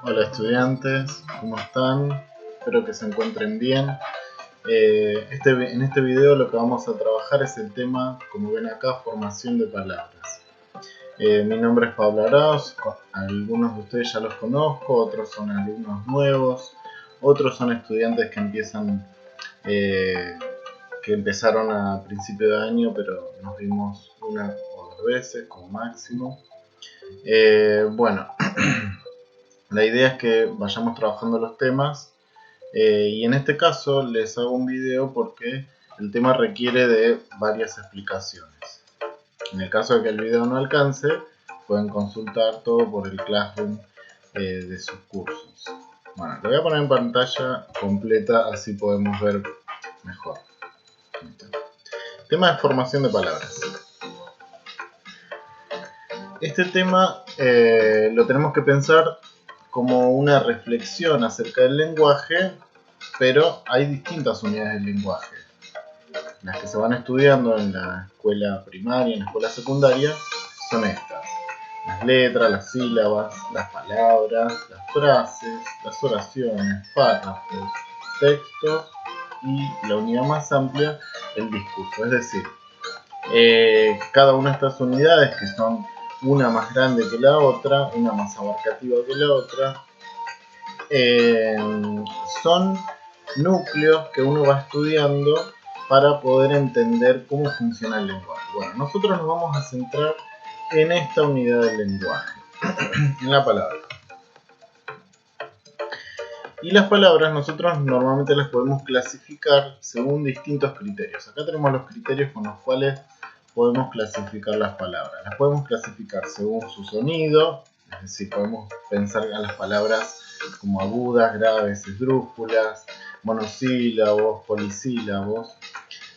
Hola estudiantes, ¿cómo están? Espero que se encuentren bien. En este video lo que vamos a trabajar es el tema, como ven acá, formación de palabras. Mi nombre es Pablo Arauz, algunos de ustedes ya los conozco, otros son alumnos nuevos, otros son estudiantes que empezaron a principio de año, pero nos vimos una o dos veces como máximo. Bueno, la idea es que vayamos trabajando los temas y en este caso les hago un video porque el tema requiere de varias explicaciones. En el caso de que el video no alcance, pueden consultar todo por el Classroom de sus cursos. Bueno, lo voy a poner en pantalla completa, así podemos ver mejor. Tema de formación de palabras. Este tema lo tenemos que pensar como una reflexión acerca del lenguaje, pero hay distintas unidades del lenguaje. Las que se van estudiando en la escuela primaria, en la escuela secundaria, son estas: las letras, las sílabas, las palabras, las frases, las oraciones, párrafos, textos y la unidad más amplia, el discurso. Es decir, cada una de estas unidades, que son una más grande que la otra, una más abarcativa que la otra, son núcleos que uno va estudiando para poder entender cómo funciona el lenguaje. Bueno, nosotros nos vamos a centrar en esta unidad del lenguaje, en la palabra. Y las palabras nosotros normalmente las podemos clasificar según distintos criterios. Acá tenemos los criterios con los cuales podemos clasificar las palabras. Las podemos clasificar según su sonido, es decir, podemos pensar a las palabras como agudas, graves, esdrújulas, monosílabos, polisílabos.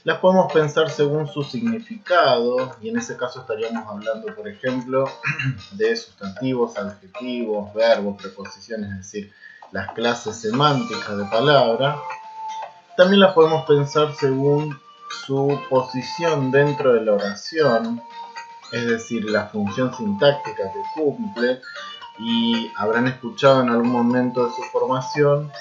Las podemos pensar según su significado, y en ese caso estaríamos hablando, por ejemplo, de sustantivos, adjetivos, verbos, preposiciones, es decir, las clases semánticas de palabra. También las podemos pensar según su posición dentro de la oración, es decir, la función sintáctica que cumple, y habrán escuchado en algún momento de su formación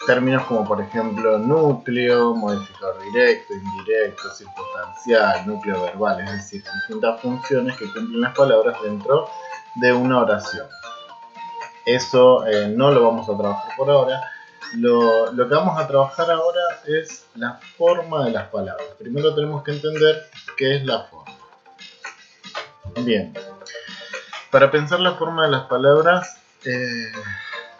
términos como, por ejemplo, núcleo, modificador directo, indirecto, circunstancial, núcleo verbal, es decir, distintas funciones que cumplen las palabras dentro de una oración. Eso no lo vamos a trabajar por ahora. Lo que vamos a trabajar ahora es la forma de las palabras. Primero tenemos que entender qué es la forma. Bien, para pensar la forma de las palabras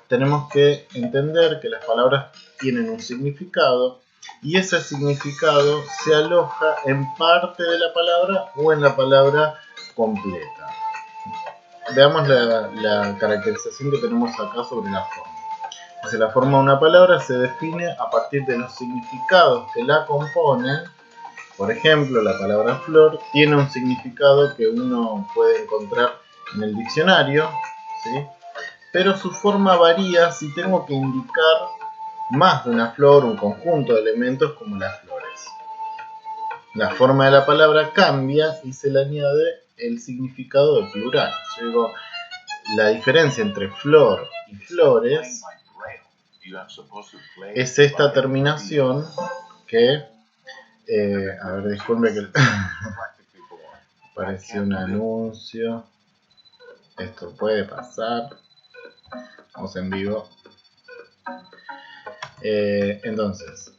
tenemos que entender que las palabras tienen un significado, y ese significado se aloja en parte de la palabra o en la palabra completa. Veamos la caracterización que tenemos acá sobre la forma. Dice: la forma de una palabra se define a partir de los significados que la componen. Por ejemplo, la palabra flor tiene un significado que uno puede encontrar en el diccionario, ¿sí? Pero su forma varía si tengo que indicar más de una flor, un conjunto de elementos como las flores. La forma de la palabra cambia y se le añade el significado de plural. Yo digo, la diferencia entre flor y flores es esta terminación que... a ver, disculpe que apareció un anuncio. Esto puede pasar. Vamos en vivo. Entonces,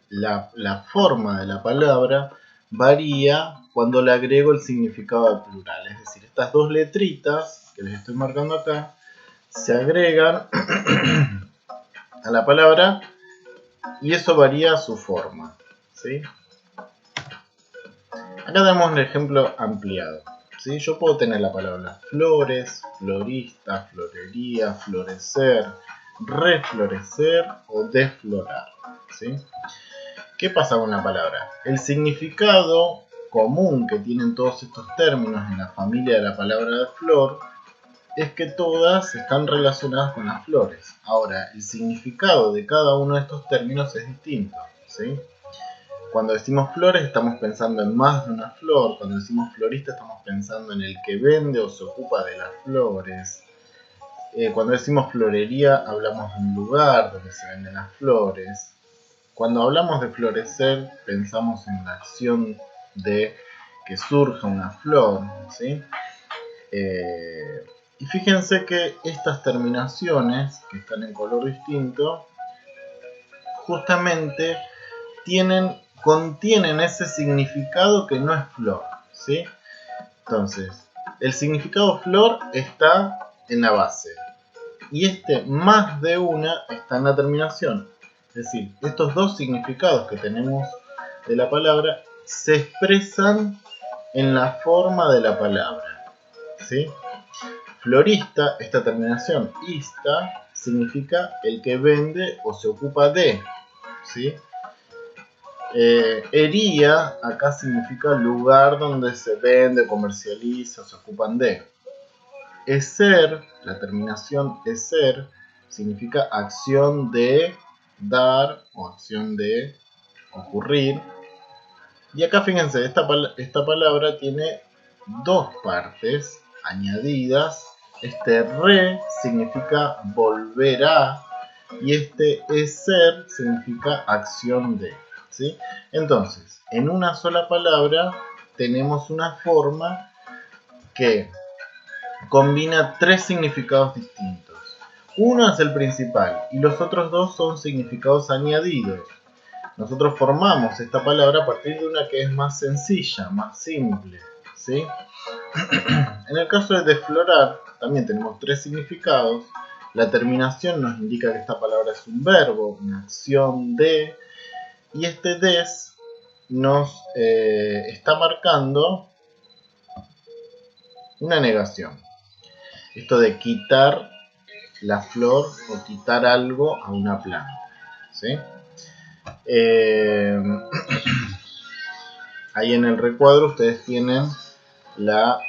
la forma de la palabra varía cuando le agrego el significado de plural. Es decir, estas dos letritas que les estoy marcando acá se agregan a la palabra y eso varía su forma, ¿sí? Acá tenemos un ejemplo ampliado, ¿sí? Yo puedo tener la palabra flores, florista, florería, florecer, reflorecer o desflorar, ¿sí? ¿Qué pasa con la palabra? El significado común que tienen todos estos términos en la familia de la palabra de flor es que todas están relacionadas con las flores. Ahora, el significado de cada uno de estos términos es distinto, ¿sí? Cuando decimos flores estamos pensando en más de una flor. Cuando decimos florista estamos pensando en el que vende o se ocupa de las flores. Cuando decimos florería hablamos de un lugar donde se venden las flores. Cuando hablamos de florecer pensamos en la acción de que surja una flor, ¿sí? Y fíjense que estas terminaciones que están en color distinto justamente contienen ese significado que no es flor, ¿sí? Entonces, el significado flor está en la base y más de una está en la terminación. Es decir, estos dos significados que tenemos de la palabra se expresan en la forma de la palabra, ¿sí? Florista, esta terminación ista, significa el que vende o se ocupa de, ¿sí? Hería, acá significa lugar donde se vende, comercializa, se ocupan de. Eser, la terminación eser, significa acción de dar o acción de ocurrir. Y acá fíjense, esta palabra tiene dos partes añadidas. Re significa volver a y eser significa acción de, ¿sí? Entonces, en una sola palabra tenemos una forma que combina tres significados distintos. Uno es el principal y los otros dos son significados añadidos. Nosotros formamos esta palabra a partir de una que es más sencilla, más simple, ¿sí? En el caso de desflorar, también tenemos tres significados. La terminación nos indica que esta palabra es un verbo, una acción de, y este des nos está marcando una negación. Esto de quitar la flor o quitar algo a una planta, ¿sí? Ahí en el recuadro ustedes tienen la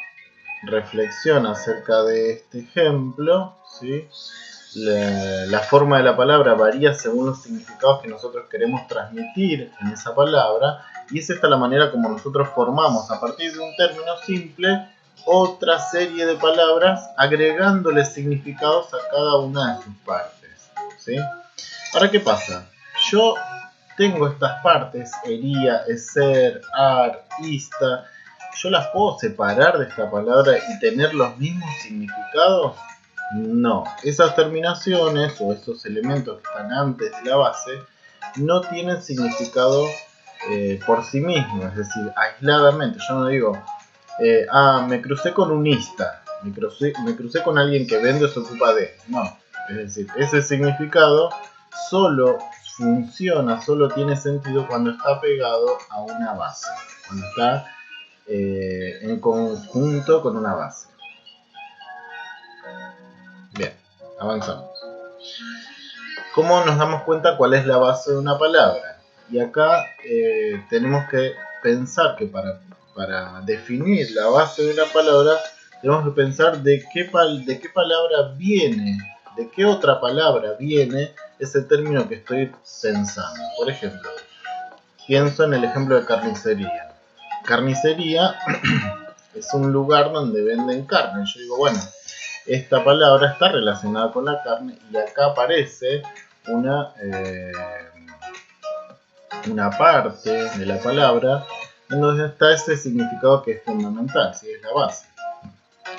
reflexión acerca de este ejemplo, ¿sí? La forma de la palabra varía según los significados que nosotros queremos transmitir en esa palabra, y es esta la manera como nosotros formamos a partir de un término simple otra serie de palabras agregándole significados a cada una de sus partes, ¿sí? Ahora, ¿qué pasa? Yo tengo estas partes, hería, eser, ar, ista. ¿Yo las puedo separar de esta palabra y tener los mismos significados? No. Esas terminaciones o esos elementos que están antes de la base no tienen significado por sí mismos, es decir, aisladamente. Yo no digo, me crucé con un ista, me crucé con alguien que vende o se ocupa de. No. Es decir, ese significado solo funciona, solo tiene sentido cuando está pegado a una base, cuando está en conjunto con una base. Bien, avanzamos. ¿Cómo nos damos cuenta cuál es la base de una palabra? Y acá tenemos que pensar que para definir la base de una palabra tenemos que pensar de qué palabra viene, de qué otra palabra viene ese término que estoy pensando. Por ejemplo, pienso en el ejemplo de carnicería. Carnicería es un lugar donde venden carne. Yo digo, bueno, esta palabra está relacionada con la carne y acá aparece una parte de la palabra en donde está ese significado que es fundamental, ¿sí? Es la base.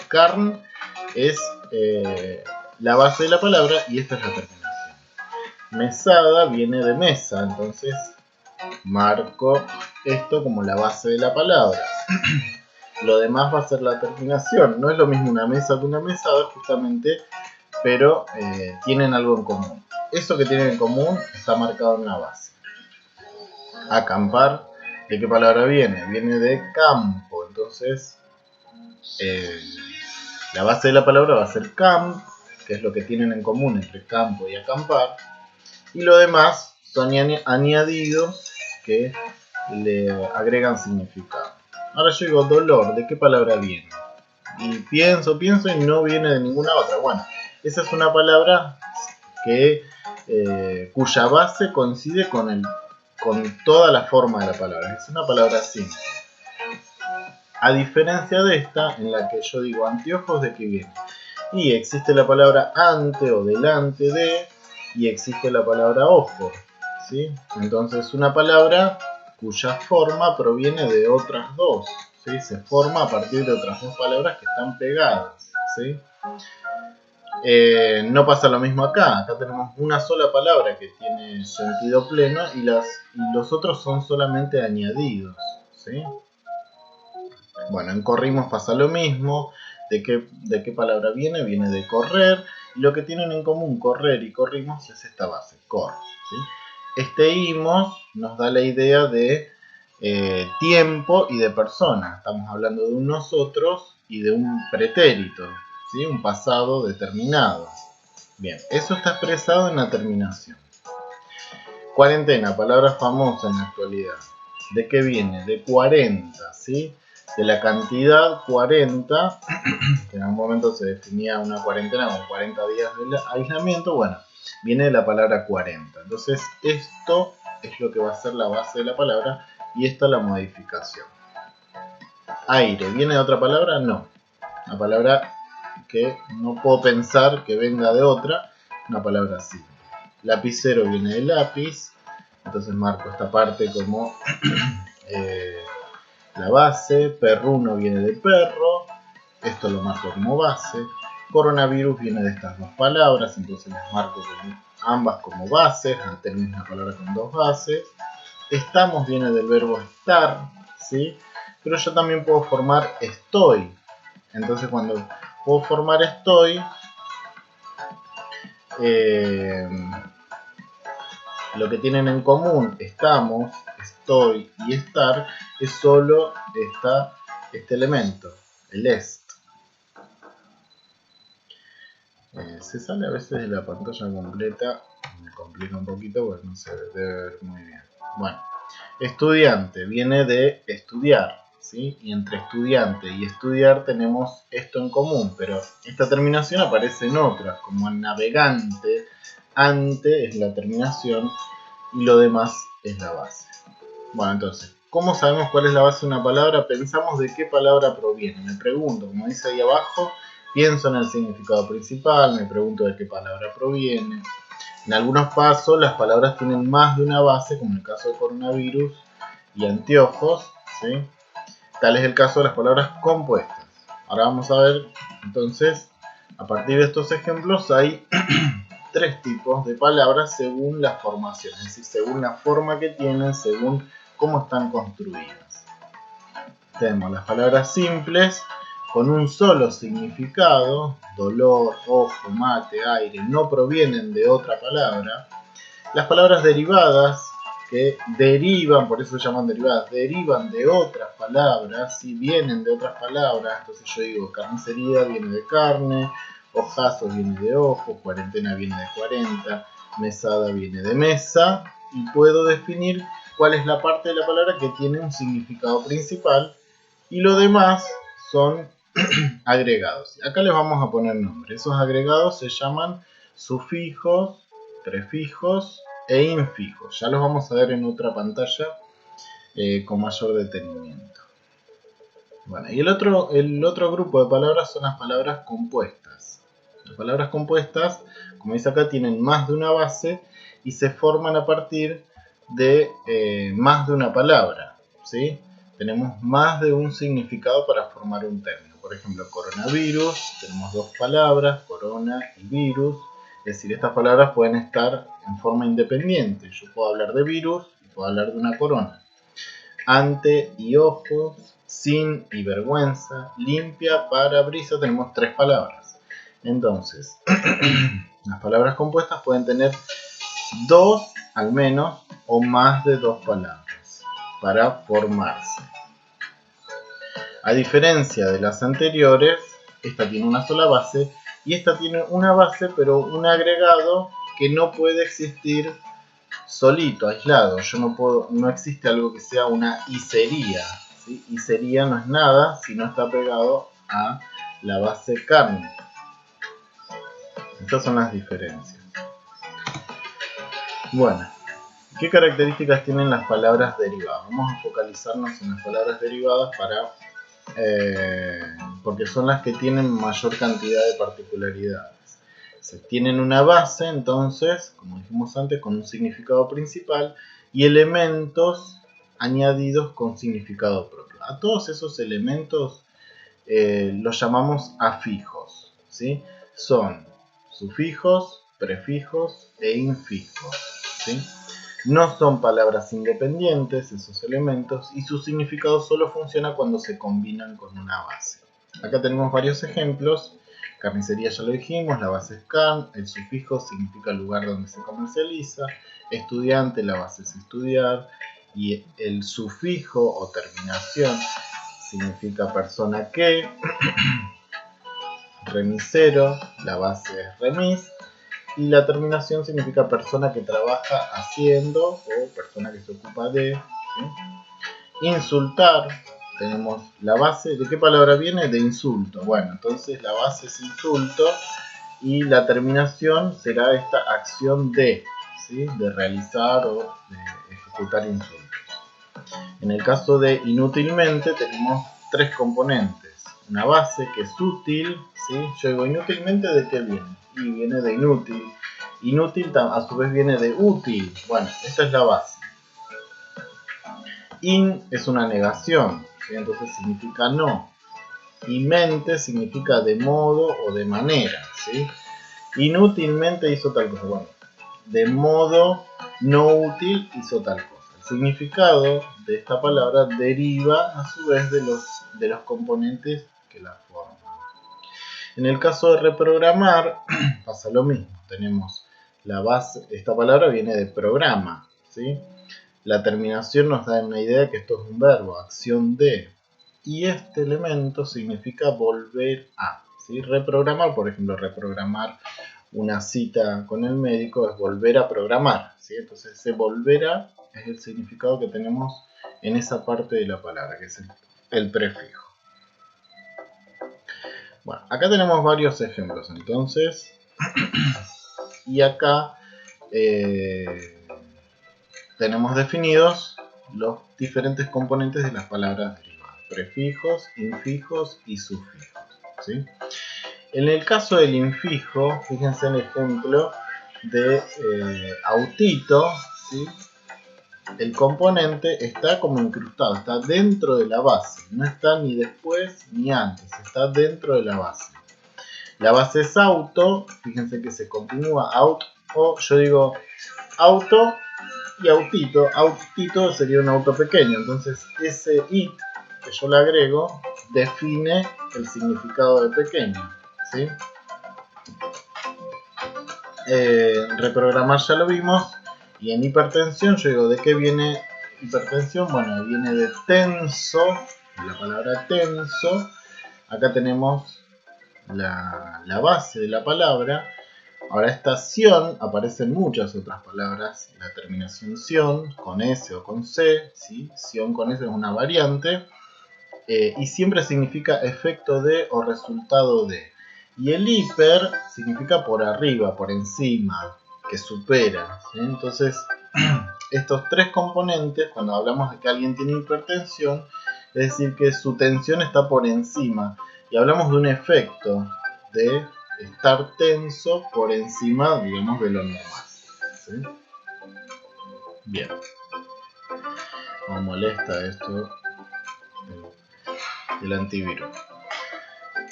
Carn es la base de la palabra y esta es la terminación. Mesada viene de mesa, entonces marco esto como la base de la palabra. Lo demás va a ser la terminación. No es lo mismo una mesa que una mesada, justamente, pero tienen algo en común. Eso que tienen en común está marcado en la base. Acampar, ¿de qué palabra viene? Viene de campo. Entonces, la base de la palabra va a ser camp, que es lo que tienen en común entre campo y acampar. Y lo demás son añadidos que le agregan significado. Ahora yo digo dolor, ¿de qué palabra viene? Y pienso y no viene de ninguna otra. Bueno, esa es una palabra que cuya base coincide con toda la forma de la palabra. Es una palabra simple. A diferencia de esta, en la que yo digo anteojos, ¿de qué viene? Y existe la palabra ante o delante de, y existe la palabra ojo, ¿sí? Entonces una palabra cuya forma proviene de otras dos, ¿sí? Se forma a partir de otras dos palabras que están pegadas, ¿sí? No pasa lo mismo acá. Acá tenemos una sola palabra que tiene sentido pleno y los otros son solamente añadidos, ¿sí? Bueno, en corrimos pasa lo mismo. ¿De qué palabra viene? Viene de correr. Y lo que tienen en común correr y corrimos es esta base, cor, ¿sí? Este imos nos da la idea de tiempo y de persona. Estamos hablando de un nosotros y de un pretérito, ¿sí? Un pasado determinado. Bien, eso está expresado en la terminación. Cuarentena, palabra famosa en la actualidad. ¿De qué viene? De 40, ¿sí? De la cantidad 40, que en algún momento se definía una cuarentena con 40 días de aislamiento, bueno, viene de la palabra 40. Entonces esto es lo que va a ser la base de la palabra y esta la modificación. Aire, ¿viene de otra palabra? No. Una palabra que no puedo pensar que venga de otra, una palabra así. Lapicero viene de lápiz, entonces marco esta parte como la base. Perruno viene de perro, esto lo marco como base. Coronavirus viene de estas dos palabras, entonces las marco ambas como bases, al tener una palabra con dos bases. Estamos viene del verbo estar, ¿sí? Pero yo también puedo formar estoy. Entonces cuando puedo formar estoy, lo que tienen en común estamos, estoy y estar es solo este elemento, el est. Se sale a veces de la pantalla completa, me complica un poquito porque no se debe ver muy bien. Bueno, estudiante viene de estudiar, ¿sí? Y entre estudiante y estudiar tenemos esto en común, pero esta terminación aparece en otras, como en navegante. Ante es la terminación y lo demás es la base. Bueno, entonces, ¿cómo sabemos cuál es la base de una palabra? Pensamos de qué palabra proviene. Me pregunto, como dice ahí abajo, pienso en el significado principal, me pregunto de qué palabra proviene. En algunos casos las palabras tienen más de una base, como en el caso de coronavirus y anteojos, ¿sí? Tal es el caso de las palabras compuestas. Ahora vamos a ver, entonces, a partir de estos ejemplos hay tres tipos de palabras según la formación, es decir, según la forma que tienen, según cómo están construidas. Tenemos las palabras simples con un solo significado, dolor, ojo, mate, aire, no provienen de otra palabra. Las palabras derivadas, que derivan, por eso se llaman derivadas, derivan de otras palabras, si vienen de otras palabras. Entonces yo digo carnicería viene de carne, hojazo viene de ojo, cuarentena viene de 40, mesada viene de mesa, y puedo definir cuál es la parte de la palabra que tiene un significado principal y lo demás son agregados. Acá les vamos a poner nombres. Esos agregados se llaman sufijos, prefijos e infijos. Ya los vamos a ver en otra pantalla con mayor detenimiento. Bueno, y el otro grupo de palabras son las palabras compuestas. Las palabras compuestas, como dice acá, tienen más de una base y se forman a partir de más de una palabra, ¿sí? Tenemos más de un significado para formar un término. Por ejemplo, coronavirus, tenemos dos palabras, corona y virus. Es decir, estas palabras pueden estar en forma independiente. Yo puedo hablar de virus y puedo hablar de una corona. Ante y ojos, sin y vergüenza, limpia, parabrisa, tenemos tres palabras. Entonces, las palabras compuestas pueden tener dos, al menos, o más de dos palabras para formarse. A diferencia de las anteriores, esta tiene una sola base y esta tiene una base pero un agregado que no puede existir solito, aislado. No existe algo que sea una isería, ¿sí? Isería no es nada si no está pegado a la base carne. Estas son las diferencias. Bueno, ¿qué características tienen las palabras derivadas? Vamos a focalizarnos en las palabras derivadas para porque son las que tienen mayor cantidad de particularidades. Se tienen una base, entonces, como dijimos antes, con un significado principal y elementos añadidos con significado propio. A todos esos elementos los llamamos afijos, ¿sí? Son sufijos, prefijos e infijos, ¿sí? No son palabras independientes esos elementos y su significado solo funciona cuando se combinan con una base. Acá tenemos varios ejemplos. Carnicería ya lo dijimos, la base es carn, el sufijo significa lugar donde se comercializa, estudiante, la base es estudiar, y el sufijo o terminación significa persona que, remisero, la base es remis, y la terminación significa persona que trabaja haciendo o persona que se ocupa de, ¿sí? Insultar, tenemos la base, ¿de qué palabra viene? De insulto. Bueno, entonces la base es insulto y la terminación será esta acción de, ¿sí? De realizar o de ejecutar insultos. En el caso de inútilmente tenemos tres componentes. Una base que es útil, ¿sí? Yo digo inútilmente, ¿de qué viene? Y viene de inútil. Inútil a su vez viene de útil. Bueno, esta es la base. In es una negación, ¿sí? Entonces significa no. Y mente significa de modo o de manera, ¿sí? Inútilmente hizo tal cosa. Bueno, de modo no útil hizo tal cosa. El significado de esta palabra deriva a su vez de los componentes que la forman. En el caso de reprogramar pasa lo mismo. Tenemos la base, esta palabra viene de programa, ¿sí? La terminación nos da una idea de que esto es un verbo, acción de. Y este elemento significa volver a, ¿sí? Reprogramar, por ejemplo, reprogramar una cita con el médico es volver a programar, ¿sí? Entonces ese volver a es el significado que tenemos en esa parte de la palabra, que es el prefijo. Bueno, acá tenemos varios ejemplos entonces, y acá tenemos definidos los diferentes componentes de las palabras derivadas, prefijos, infijos y sufijos, ¿sí? En el caso del infijo, fíjense en el ejemplo de autito, ¿sí? El componente está como incrustado, está dentro de la base, no está ni después ni antes, está dentro de la base. La base es auto, fíjense que se continúa out, o yo digo auto y autito. Autito sería un auto pequeño, entonces ese it que yo le agrego define el significado de pequeño, ¿sí? Reprogramar ya lo vimos. Y en hipertensión yo digo, ¿de qué viene hipertensión? Bueno, viene de tenso, de la palabra tenso. Acá tenemos la base de la palabra. Ahora esta sion aparece en muchas otras palabras. La terminación sion, con S o con C, ¿sí? Sion con S es una variante. Y siempre significa efecto de o resultado de. Y el hiper significa por arriba, por encima, que supera, ¿sí? Entonces, estos tres componentes, cuando hablamos de que alguien tiene hipertensión, es decir que su tensión está por encima. Y hablamos de un efecto de estar tenso por encima, digamos, de lo normal, ¿sí? Bien. Como molesta esto del antivirus.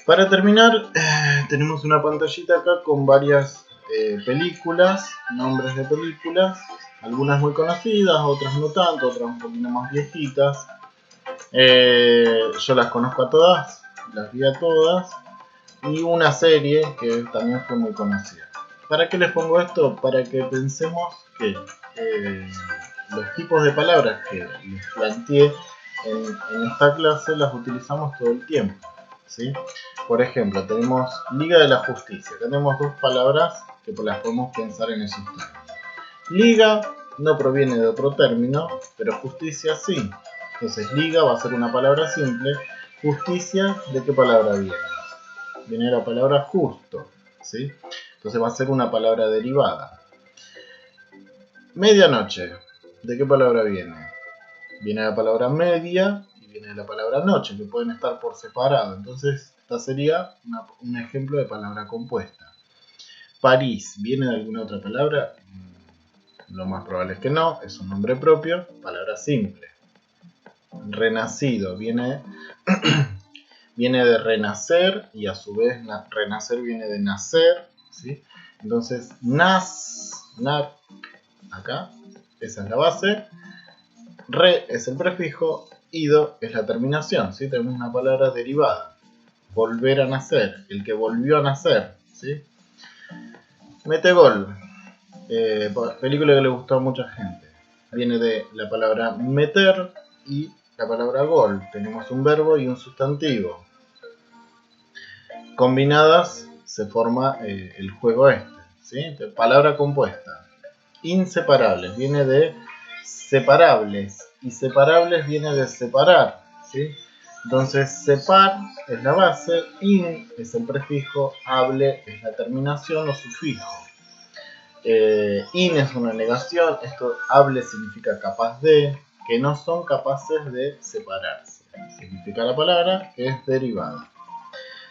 Para terminar, tenemos una pantallita acá con varias películas, nombres de películas, algunas muy conocidas, otras no tanto, otras un poquito más viejitas. Yo las conozco a todas, las vi a todas, y una serie que también fue muy conocida. ¿Para qué les pongo esto? Para que pensemos que los tipos de palabras que les planteé en esta clase las utilizamos todo el tiempo, ¿sí? Por ejemplo, tenemos Liga de la Justicia. Tenemos dos palabras que las podemos pensar en esos términos. Liga no proviene de otro término, pero justicia sí. Entonces liga va a ser una palabra simple. Justicia, ¿de qué palabra viene? Viene de la palabra justo, ¿sí? Entonces va a ser una palabra derivada. Medianoche, ¿de qué palabra viene? Viene de la palabra media y viene de la palabra noche, que pueden estar por separado. Entonces Esta sería un ejemplo de palabra compuesta. París, ¿viene de alguna otra palabra? Lo más probable es que no, es un nombre propio, palabra simple. Renacido, viene de renacer y a su vez renacer viene de nacer, ¿sí? Entonces, acá, esa es la base. Re es el prefijo, ido es la terminación, ¿sí? Tenemos una palabra derivada. Volver a nacer, el que volvió a nacer, ¿sí? Metegol, película que le gustó a mucha gente. Viene de la palabra meter y la palabra gol. Tenemos un verbo y un sustantivo. Combinadas se forma el juego este, ¿sí? Palabra compuesta. Inseparables, viene de separables y separables viene de separar, ¿sí? Entonces separ es la base, in es el prefijo, able es la terminación o sufijo. In es una negación, esto hable significa capaz de, que no son capaces de separarse. Significa la palabra que es derivada.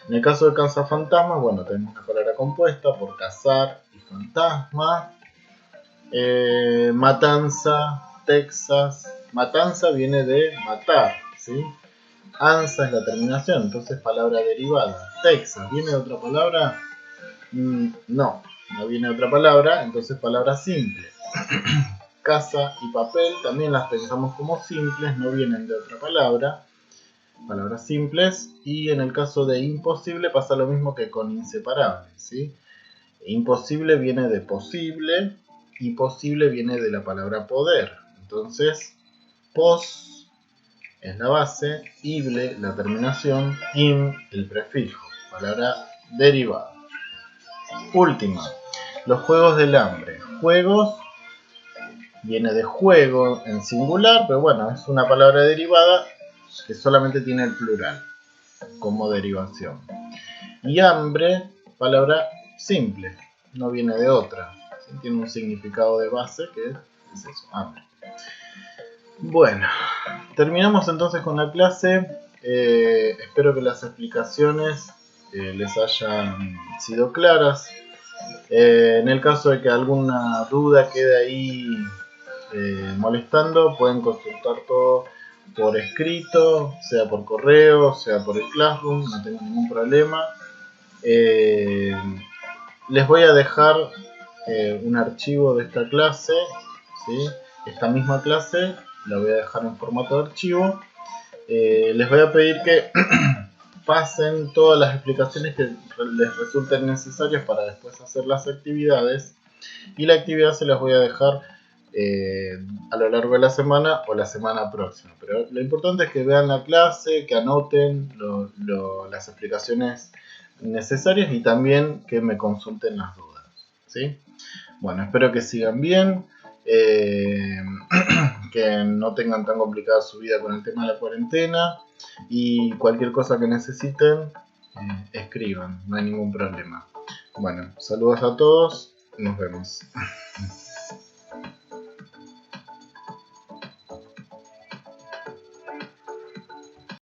En el caso de cazafantasmas, bueno, tenemos una palabra compuesta por cazar y fantasma. Matanza, Texas. Matanza viene de matar, ¿sí? Ansa es la terminación, entonces palabra derivada. Texas, ¿viene de otra palabra? No viene de otra palabra, entonces palabra simple. Casa y papel también las pensamos como simples, no vienen de otra palabra. Palabras simples. Y en el caso de imposible pasa lo mismo que con inseparable, ¿sí? Imposible viene de posible y posible viene de la palabra poder. Entonces, pos es la base, ible la terminación, in el prefijo, palabra derivada. Última, los juegos del hambre. Juegos viene de juego en singular, pero bueno, es una palabra derivada que solamente tiene el plural como derivación. Y hambre, palabra simple, no viene de otra, ¿sí? Tiene un significado de base que es eso, hambre. Bueno, terminamos entonces con la clase. Espero que las explicaciones les hayan sido claras. En el caso de que alguna duda quede ahí molestando, pueden consultar todo por escrito, sea por correo, sea por el Classroom, no tengo ningún problema. Les voy a dejar un archivo de esta clase, ¿sí? Esta misma clase la voy a dejar en formato de archivo. Les voy a pedir que pasen todas las explicaciones que les resulten necesarias para después hacer las actividades, y la actividad se las voy a dejar a lo largo de la semana o la semana próxima, pero lo importante es que vean la clase, que anoten las explicaciones necesarias y también que me consulten las dudas, ¿sí? Bueno, espero que sigan bien, que no tengan tan complicada su vida con el tema de la cuarentena, y cualquier cosa que necesiten, escriban, no hay ningún problema. Bueno, saludos a todos, nos vemos.